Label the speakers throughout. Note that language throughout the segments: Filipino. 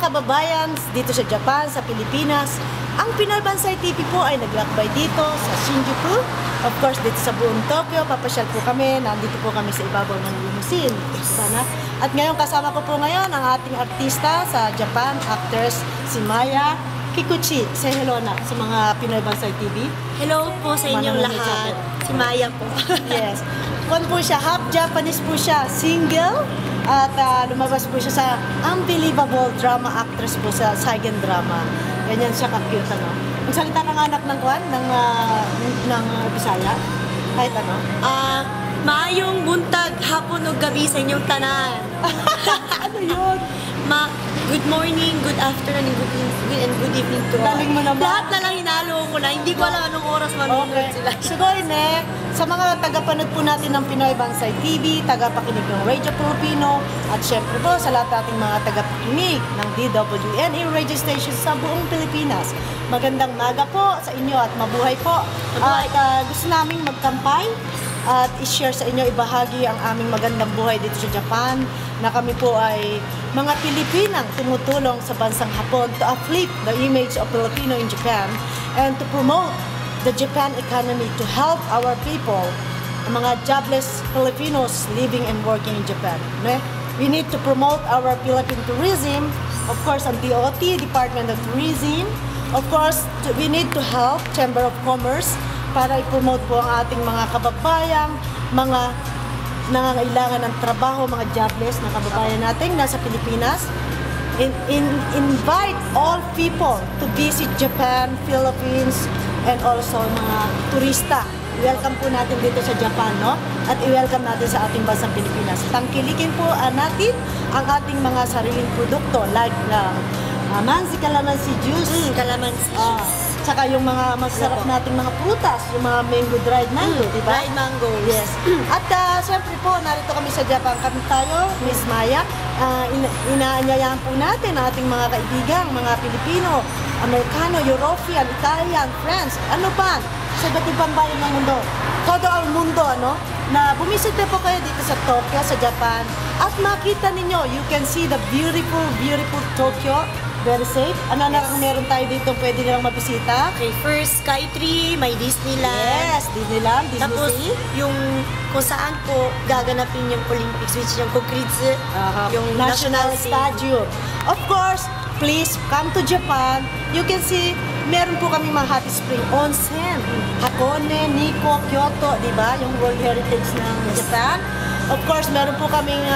Speaker 1: kababayan dito sa Japan, sa Pilipinas, ang Pinoy Bansay TV po ay naglakbay dito sa Shinjuku. Of course, dito sa buong Tokyo, papasyal po kami. Nandito po kami sa ibabaw ng limousine. Sana. At ngayon, kasama ko po ngayon ang ating artista sa Japan, actress si Maya Kikuchi. Say hello na sa mga Pinoy Bansay TV.
Speaker 2: Hello po sa inyong lahat. Si Maya po.
Speaker 1: Yes. Kung po siya, half Japanese po siya, single. At lumabas po siya sa unbelievable drama actress po sa Saigen drama. Ganyan siya ka-cute, ano. Ang salita ng anak ng kwan, ng Bisaya, kahit ano.
Speaker 2: Maayong buntag, hapon o gabi sa inyong tanan.
Speaker 1: Ano yun?
Speaker 2: Good morning, good afternoon, and good evening to all.
Speaker 1: Galing mo naman.
Speaker 2: Lahat na lang hinalo ko na. Hindi ko alam anong oras manunod sila.
Speaker 1: Siguro, sa mga tagapanood po natin ng Pinoy Bansay TV, tagapakinig ng Radio Filipino, at syempre po sa lahat ating mga tagapakinig ng DWNE radio station sa buong Pilipinas. Magandang maga po sa inyo at mabuhay po. At gusto naming magkampay at i-share sa inyo, ibahagi ang aming magandang buhay dito sa Japan, na kami po ay mga Pilipinang tumutulong sa bansang Hapon to uplift the image of Filipino in Japan and to promote the Japan economy, to help our people, ang mga jobless Filipinos living and working in Japan. We need to promote our Philippine tourism, of course, ang DOT, Department of Tourism. Of course, we need to help Chamber of Commerce para i-promote po ang ating mga kababayang, mga nangangailangan ng trabaho, mga jobless na kababayan natin nasa Pilipinas. Invite all people to visit Japan, Philippines, and also mga turista. I-welcome po natin dito sa Japan, no? At i-welcome natin sa ating bansang Pilipinas. Tangkilikin po natin ang ating mga sariling produkto like mansi calamansi juice.
Speaker 2: Calamansi juice.
Speaker 1: Saka yung mga masarap nating mga prutas, yung mga mango, dried mango, di ba?
Speaker 2: Dried mangoes.
Speaker 1: Yes. At siyempre po, narito kami sa Japan. Kami tayo, Miss Maya. Inaanyayahan po natin ang ating mga kaibigan, mga Pilipino, Amerikano, European, Italian, French, ano pa, sa iba't ibang bayan ng mundo. Todo ang mundo, ano? Na bumisita po kayo dito sa Tokyo, sa Japan. At makita ninyo, you can see the beautiful, beautiful Tokyo. Very safe. Ano na meron tayo dito pwede nilang mabisita?
Speaker 2: Okay, first, Skytree, may Disneyland.
Speaker 1: Yes, Disneyland, Disney
Speaker 2: Tapos,
Speaker 1: Sea.
Speaker 2: yung kung saan po gaganapin yung Olympics, which yung Kokritsu, yung
Speaker 1: National Stadium. Of course, please come to Japan. You can see, meron po kami mga hot spring onsen. Hakone, Nikko, Kyoto, di ba? Yung World Heritage ng Japan. Of course, meron po kaming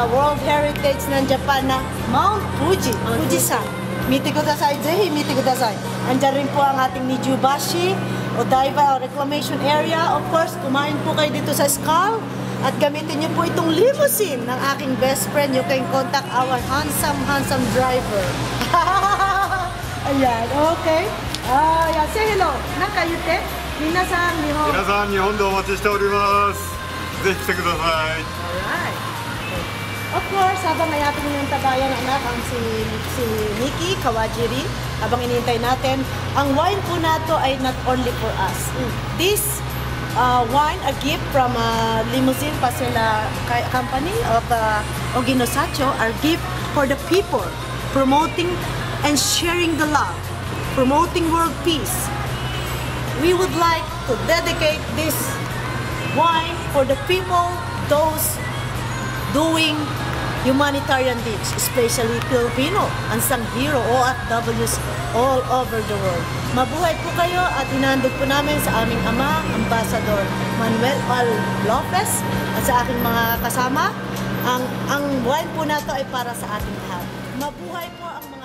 Speaker 1: World Heritage ng Japan na Mount Fuji, Fujisan. Mite kudasai, zehi mite kudasai. Andiyan rin po ang ating Nijubashi, Odaiba Reclamation Area. Of course, kumain po kayo dito sa Skull at gamitin niyo po itong limousine ng aking best friend. You can contact our handsome driver. Ayan, okay. Ayan, say hello. Nakayute. Minasan, Nihon.
Speaker 3: 皆さん、日本でお待ちしております。ぜひ来てください。
Speaker 1: Alright. Of course, habang nayatin yung tabayan ng anak ang si Nikki Kawajiri, habang inintay natin, ang wine po nato ay not only for us. This wine, a gift from Limousine Pasela Company of Oginosacho, our gift for the people, promoting and sharing the love, promoting world peace. We would like to dedicate this wine for the people, those doing humanitarian deeds, especially Filipino, unsung hero, OFWs all over the world. Mabuhay po kayo at inandog po namin sa aming ama, Ambassador Manuel Al Lopez, at sa aking mga kasama. Ang wine po nato ay para sa ating lahat. Mabuhay po ang mga